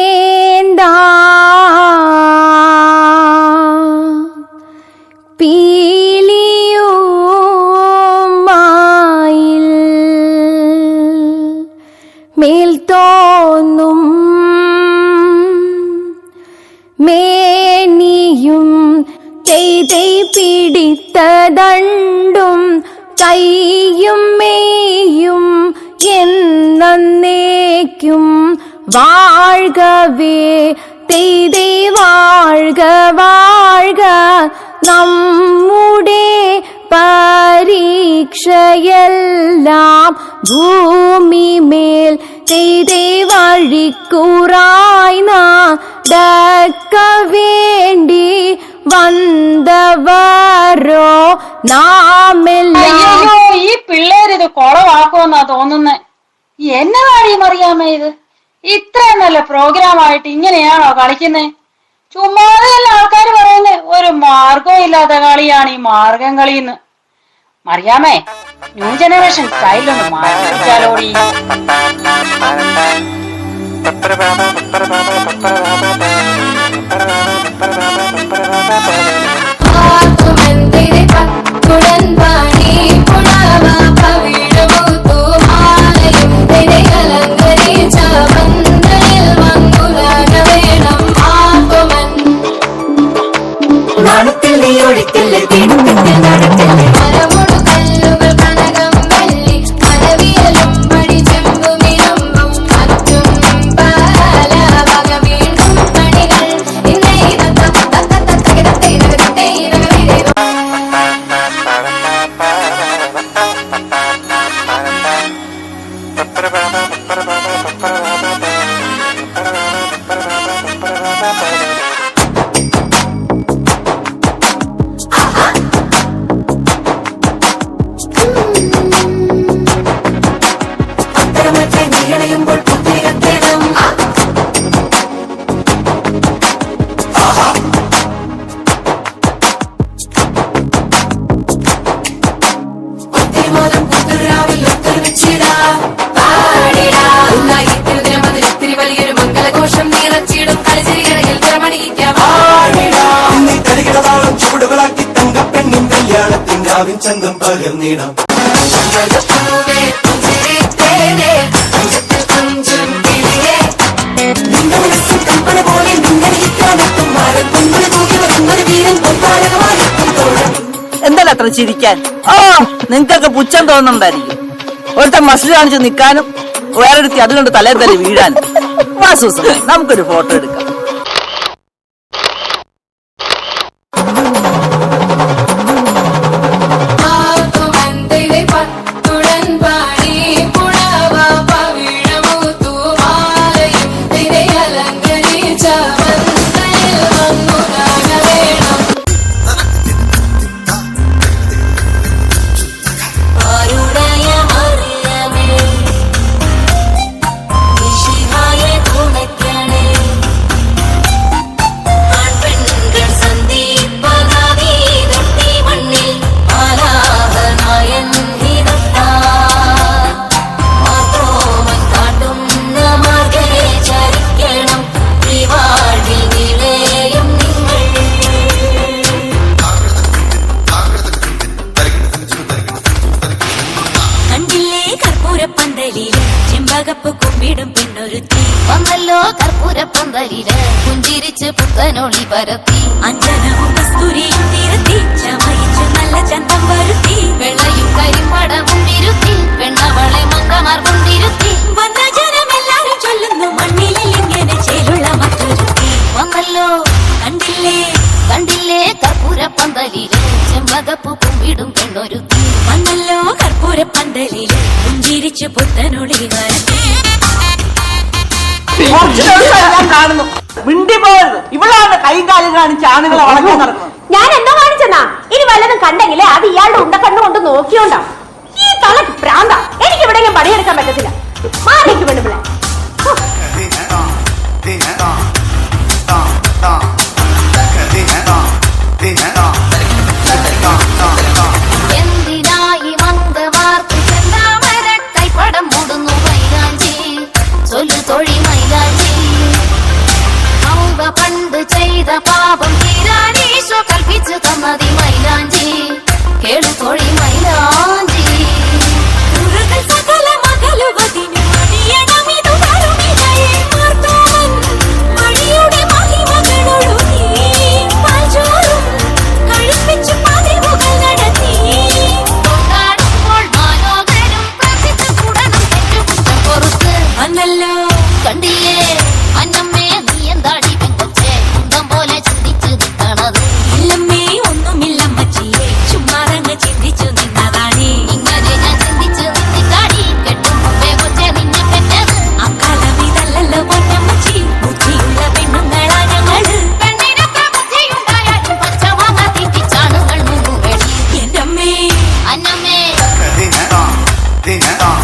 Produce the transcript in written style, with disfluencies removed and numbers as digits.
മേക്കണേന്താ പീലിയുമായിൽ മേൽ തോന്നും മേനിയും ചെയ്തേ പിടിത്തതണ്ടും കൈയും മേയും എന്നേക്കും വാഴ്കവേ തെയ്തേ വാഴ്ക വാഴ്ക നമ്മുടെ പരീക്ഷയെല്ലാം ഭൂമിമേൽ തെയ്തേ വഴിക്കുറായി നടക്ക വേണ്ടി വന്നവരോ നാമെല്ലാം. ഈ പിള്ളേരിത് കുളവാക്കുമെന്നാ തോന്നുന്നേ. എന്നതാണ് ഈ മറിയാമ്മ ഇത്? ഇത്രയും നല്ല പ്രോഗ്രാം ആയിട്ട് ഇങ്ങനെയാണോ കളിക്കുന്നേ? ചുമ്മാതെയല്ല ആൾക്കാർ പറയുന്നേ ഒരു മാർഗവും ഇല്ലാത്ത കളിയാണ് ഈ മാർഗം കളിന്ന്. മറിയാമ്മേ, ന്യൂ ജനറേഷൻ സ്റ്റൈലൊന്ന് മാറ്റിച്ചാലോടി. നാണത്തിൽ നീ ഒഴിക്കല്ലേ തേടുത്തിൽ നടക്കല്ലേ മരമോട് കല്ലുകൾ കനകം വെള്ളി മരവിയലും പടി ചെമ്പുമിരുമ്പും മറ്റും പല വക വീണ്ടും പണികൾ ഇന്നേ ചന്തം പകർന്നിടാം. എന്തായാലും അത്ര ചിരിക്കാൻ? നിങ്ങൾക്കൊക്കെ പുച്ഛം തോന്നുന്നുണ്ടായിരിക്കും. ഒരുത്തൻ മസിൽ കാണിച്ച് നിൽക്കാനും വേറെടുത്തി അതുകൊണ്ട് തലേ തല വീഴാനും. വാസൂസം, നമുക്കൊരു ഫോട്ടോ എടുക്കാം. വന്നല്ലോ കർപ്പൂരപ്പന്തലില് പുഞ്ചിരിച്ച് പുത്തനൊളി പരത്തി അഞ്ജനവും കസ്തൂരിയും തിരുത്തി ചമയിച്ചു നല്ല ചന്തം വരുത്തി വെള്ളയും കരിമ്പടവും വിരുത്തി വെണ്ണവളെ മങ്കമാർഗം തിരുത്തി വന്ന ജനമെല്ലാരും ചൊല്ലുന്നു മണ്ണിലിൽ ഇങ്ങനെ ചേലുള്ള മറ്റൊരുത്തി വന്നല്ലോ കണ്ടില്ലേ കണ്ടില്ലേ കർപ്പൂരപ്പന്തലില് ചെമ്പകപ്പൂ കുമ്പിടും പെണ്ണൊരുത്തി വന്നല്ലോ കർപ്പൂരപ്പന്തലില് പുഞ്ചിരിച്ച് പുത്തനൊളി പരത്തി. കാണുന്നു മിണ്ടി പോയത് ഇവളാണ് കൈയും കാലും കാണിച്ച് ആണുങ്ങളെ വളക്കാൻ നടക്കുന്നത്. ഞാൻ എന്തോ കാണിച്ചെന്നാ? ഇനി വല്ലതും കണ്ടെങ്കിലേ അത് ഇയാളുടെ ഉണ്ടക്കണ്ണു കൊണ്ട് നോക്കിയോണ്ടാ. ഈ തളക്ക് പ്രാന്ത. എനിക്ക് ഇവിടെ പണിയെടുക്കാൻ പറ്റത്തില്ല. മാറിക്ക് പെണ്ണുപിള്ള. എന്തിനായി മന്ദമാർക്ക് ചെന്താമര കൈപ്പടം മൂടുന്നു വൈകാഞ്ചി മൈലാഞ്ചി ഉരുകൾ സകല മകളുവതിന് മണിയണമിതു വരുമിതയെ മാർത്തോവൻ മണിയുടെ മഹിമകളൊഴുകി പാൽചോറും കഴിപ്പിച്ചു പതിവുകൾ നടത്തി കൊണ്ടാടുമ്പോൾ മാലോകരും പ്രാർത്ഥിച്ചു കൂടണം തെറ്റുകുറ്റം പൊറുത്ത് വന്നല്ലോ കണ്ടില്ലേ അന്നമ്മേ നീ എന്താടി പെങ്കൊച്ചേ കുന്തം പോലെ ചിന്തിച്ചു നിൽക്കണത് ഇല്ലമ്മേ ഒന്നുമില്ലമ്മച്ചിയെ ചുമ്മാതങ്ങ് ചിന്തിച്ചു നിന്നതാണേ ഇങ്ങനെ ഞാൻ ചിന്തിച്ചു നിന്നിക്കാടി കെട്ടും മുമ്പേ കൊച്ചേ നിന്നെ പെറ്റത് അക്കാലം ഇതല്ലല്ലോ പൊന്നമ്മച്ചി ബുദ്ധിയുള്ള പെണ്ണുങ്ങളാ ഞങ്ങള് പെണ്ണിനൊക്കെ ബുദ്ധിയുണ്ടായാലും പച്ചമാങ്ങ തിറ്റിച്ചാണുകൾ മുങ്ങുകടി എന്റമ്മേ അന്നമ്മേ Ding dong, ding dong.